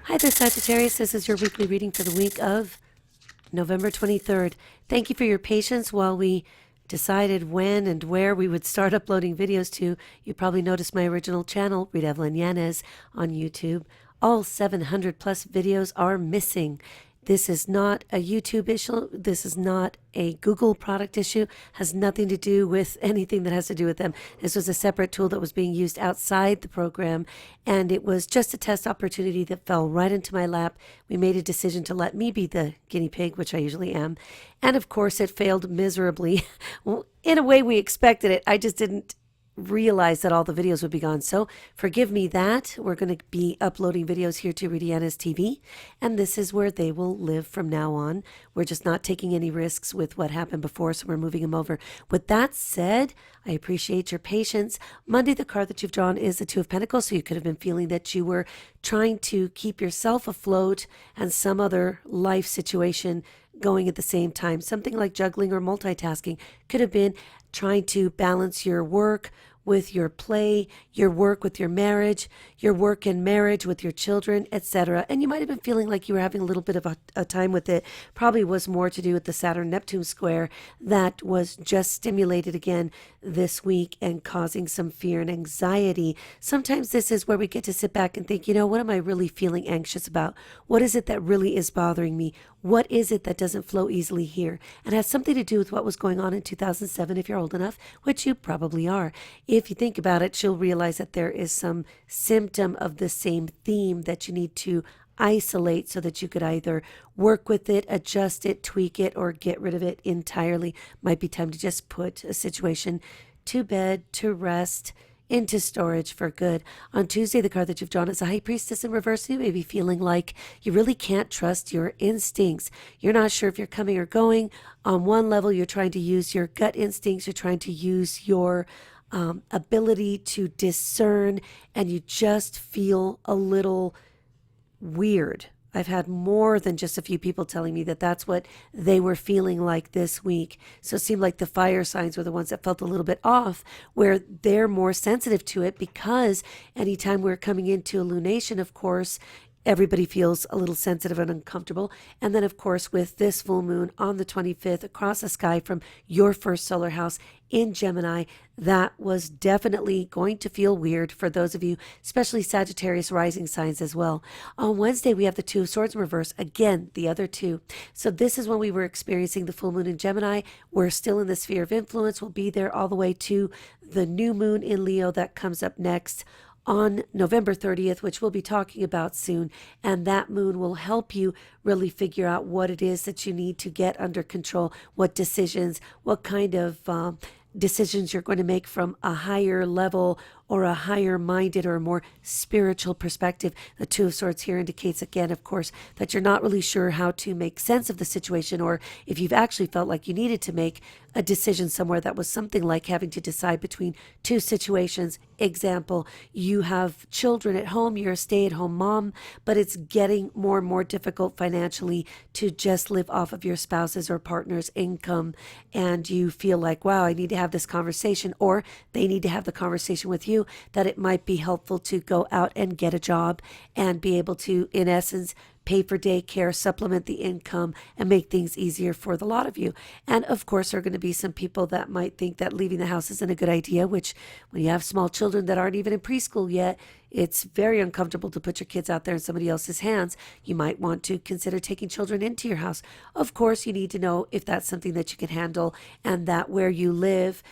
Hi there, Sagittarius. This is your weekly reading for the week of November 23rd. Thank you for your patience while we decided when and where we would start uploading videos to. You probably noticed my original channel, Rita Yanez, on YouTube. All 700 plus videos are missing. This is not a YouTube issue. This is not a Google product issue. Has nothing to do with anything that has to do with them. This was a separate tool that was being used outside the program, and it was just a test opportunity that fell right into my lap. We made a decision to let me be the guinea pig, which I usually am. And of course, it failed miserably. Well, in a way, we expected it. I just didn't realize that all the videos would be gone. So forgive me that. We're going to be uploading videos here to Rita Yanez TV, and this is where they will live from now on. We're just not taking any risks with what happened before, so we're moving them over. With that said, I appreciate your patience. Monday, the card that you've drawn is the Two of Pentacles, so you could have been feeling that you were trying to keep yourself afloat and some other life situation going at the same time. Something like juggling or multitasking. Could have been trying to balance your work with your play, your work with your marriage, your work and marriage with your children, etc. And you might have been feeling like you were having a little bit of a time with it. Probably was more to do with the Saturn-Neptune square that was just stimulated again this week and causing some fear and anxiety. Sometimes this is where we get to sit back and think, what am I really feeling anxious about? What is it that really is bothering me? What is it that doesn't flow easily here? And has something to do with what was going on in 2007 if you're old enough, which you probably are. If you think about it, you'll realize that there is some symptom of the same theme that you need to isolate so that you could either work with it, adjust it, tweak it, or get rid of it entirely. Might be time to just put a situation to bed, to rest, into storage for good. On Tuesday, the card that you've drawn is a High Priestess in reverse. You may be feeling like you really can't trust your instincts. You're not sure if you're coming or going. On one level, you're trying to use your gut instincts. You're trying to use your ability to discern, and you just feel a little weird. I've had more than just a few people telling me that that's what they were feeling like this week. So it seemed like the fire signs were the ones that felt a little bit off, where they're more sensitive to it, because anytime we're coming into a lunation, of course, everybody feels a little sensitive and uncomfortable. And then, of course, with this full moon on the 25th across the sky from your first solar house in Gemini, that was definitely going to feel weird for those of you, especially Sagittarius rising signs as well. On Wednesday, we have the Two of Swords in reverse. Again, the other two. So this is when we were experiencing the full moon in Gemini. We're still in the sphere of influence. We'll be there all the way to the new moon in Leo that comes up next on November 30th, which we'll be talking about soon. And that moon will help you really figure out what it is that you need to get under control, what decisions, what kind of decisions you're going to make from a higher level or a higher minded or a more spiritual perspective. The Two of Swords here indicates again, of course, that you're not really sure how to make sense of the situation, or if you've actually felt like you needed to make a decision somewhere that was something like having to decide between two situations. Example, you have children at home, you're a stay-at-home mom, but it's getting more and more difficult financially to just live off of your spouse's or partner's income, and you feel like, wow, I need to have this conversation, or they need to have the conversation with you, that it might be helpful to go out and get a job and be able to, in essence, pay for daycare, supplement the income, and make things easier for the lot of you. And of course, there are going to be some people that might think that leaving the house isn't a good idea, which when you have small children that aren't even in preschool yet, it's very uncomfortable to put your kids out there in somebody else's hands. You might want to consider taking children into your house. Of course, you need to know if that's something that you can handle, and that where you live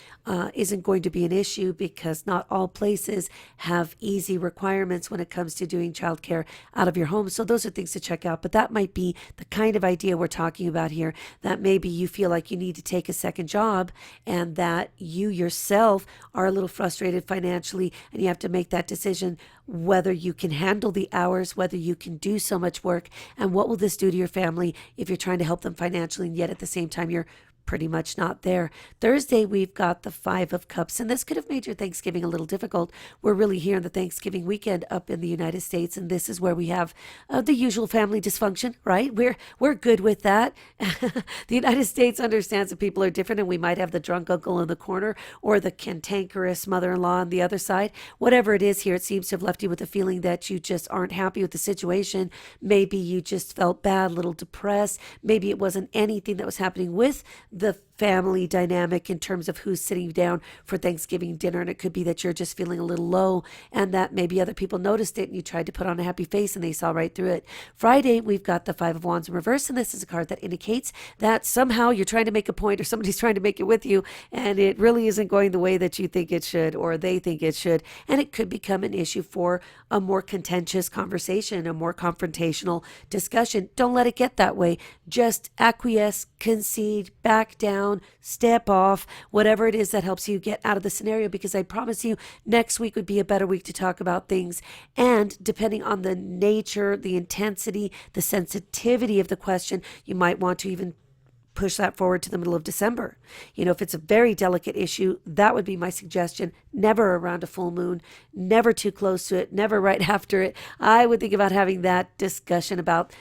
isn't going to be an issue, because not all places have easy requirements when it comes to doing childcare out of your home. So those are things to check out. But that might be the kind of idea we're talking about here, that maybe you feel like you need to take a second job, and that you yourself are a little frustrated financially, and you have to make that decision whether you can handle the hours, whether you can do so much work, and what will this do to your family if you're trying to help them financially, and yet at the same time you're pretty much not there. Thursday, we've got the Five of Cups, and this could have made your Thanksgiving a little difficult. We're really here in the Thanksgiving weekend up in the United States, and this is where we have the usual family dysfunction, right? We're good with that. The United States understands that people are different, and we might have the drunk uncle in the corner or the cantankerous mother-in-law on the other side. Whatever it is here, it seems to have left you with the feeling that you just aren't happy with the situation. Maybe you just felt bad, a little depressed. Maybe it wasn't anything that was happening with the family dynamic in terms of who's sitting down for Thanksgiving dinner, and it could be that you're just feeling a little low and that maybe other people noticed it and you tried to put on a happy face and they saw right through it. Friday, we've got the Five of Wands in reverse, and this is a card that indicates that somehow you're trying to make a point or somebody's trying to make it with you and it really isn't going the way that you think it should or they think it should, and it could become an issue for a more contentious conversation, a more confrontational discussion. Don't let it get that way. Just acquiesce, concede, back down, step off, whatever it is that helps you get out of the scenario, because I promise you next week would be a better week to talk about things. And depending on the nature, the intensity, the sensitivity of the question, you might want to even push that forward to the middle of December. If it's a very delicate issue, that would be my suggestion. Never around a full moon, never too close to it, never right after it. I would think about having that discussion about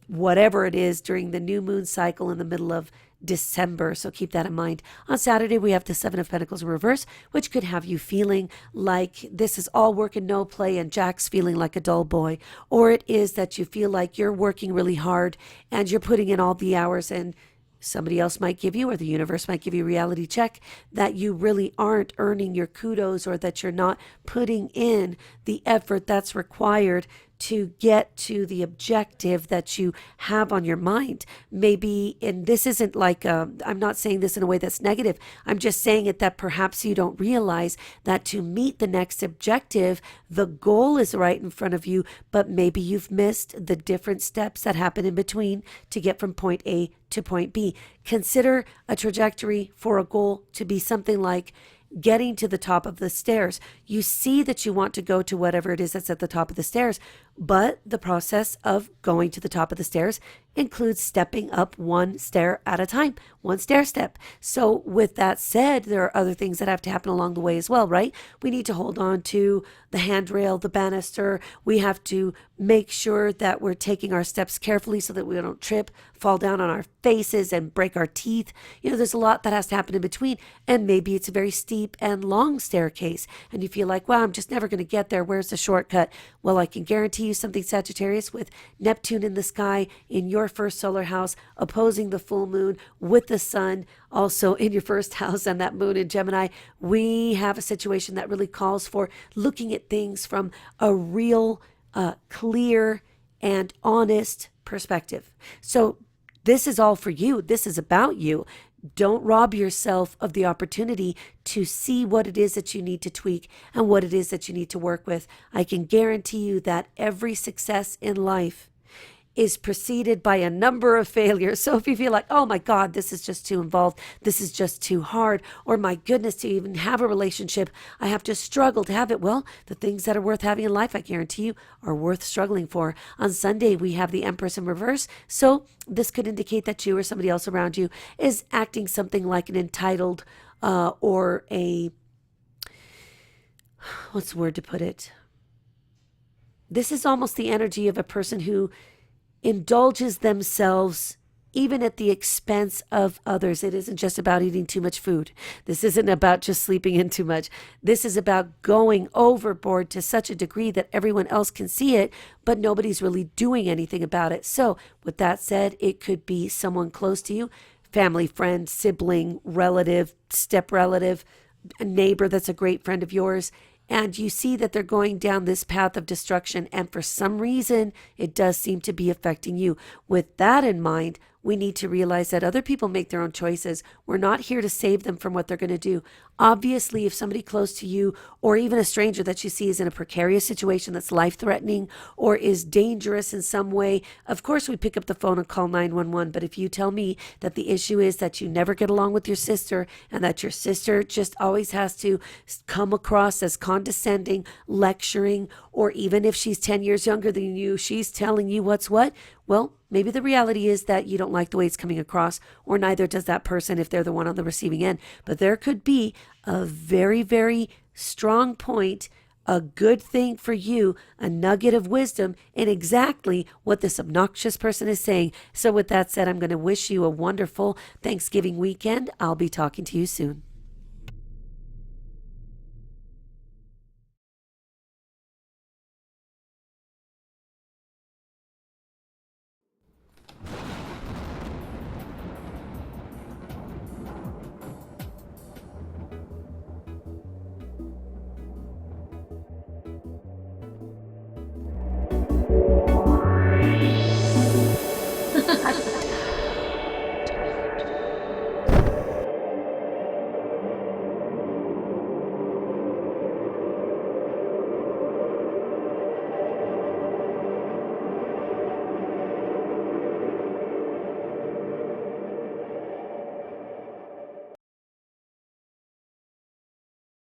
whatever it is during the new moon cycle in the middle of December. So keep that in mind. On Saturday, we have the Seven of Pentacles in reverse, which could have you feeling like this is all work and no play and Jack's feeling like a dull boy. Or it is that you feel like you're working really hard and you're putting in all the hours, and somebody else might give you, or the universe might give you a reality check that you really aren't earning your kudos, or that you're not putting in the effort that's required to get to the objective that you have on your mind. Maybe, and this isn't like, I'm not saying this in a way that's negative. I'm just saying it that perhaps you don't realize that to meet the next objective, the goal is right in front of you, but maybe you've missed the different steps that happen in between to get from point A to point B. Consider a trajectory for a goal to be something like getting to the top of the stairs. You see that you want to go to whatever it is that's at the top of the stairs, but the process of going to the top of the stairs includes stepping up one stair at a time, one stair step. So with that said, there are other things that have to happen along the way as well, right? We need to hold on to the handrail, the banister. We have to make sure that we're taking our steps carefully so that we don't trip, fall down on our faces and break our teeth. There's a lot that has to happen in between, and maybe it's a very steep and long staircase and you feel like, wow, I'm just never going to get there. Where's the shortcut? Well, I can guarantee you something, Sagittarius, with Neptune in the sky in your first solar house opposing the full moon, with the sun also in your first house and that moon in Gemini, we have a situation that really calls for looking at things from a real, clear and honest perspective. So this is all for you. This is about you. Don't rob yourself of the opportunity to see what it is that you need to tweak and what it is that you need to work with. I can guarantee you that every success in life is preceded by a number of failures. So if you feel like, oh my God, this is just too involved, this is just too hard, or my goodness, to even have a relationship, I have to struggle to have it. Well, the things that are worth having in life, I guarantee you, are worth struggling for. On Sunday, we have the Empress in reverse. So this could indicate that you or somebody else around you is acting something like an entitled or a, what's the word to put it? This is almost the energy of a person who indulges themselves even at the expense of others. It isn't just about eating too much food. This isn't about just sleeping in too much. This is about going overboard to such a degree that everyone else can see it, but nobody's really doing anything about it. So with that said, it could be someone close to you, family, friend, sibling, relative, step relative, a neighbor that's a great friend of yours, and you see that they're going down this path of destruction, and for some reason, it does seem to be affecting you. With that in mind, we need to realize that other people make their own choices. We're not here to save them from what they're going to do. Obviously, if somebody close to you or even a stranger that you see is in a precarious situation that's life-threatening or is dangerous in some way, of course we pick up the phone and call 911. But if you tell me that the issue is that you never get along with your sister and that your sister just always has to come across as condescending, lecturing, or even if she's 10 years younger than you, she's telling you what's what, well, Maybe the reality is that you don't like the way it's coming across, or neither does that person if they're the one on the receiving end. But there could be a very, very strong point, a good thing for you, a nugget of wisdom in exactly what this obnoxious person is saying. So with that said, I'm going to wish you a wonderful Thanksgiving weekend. I'll be talking to you soon.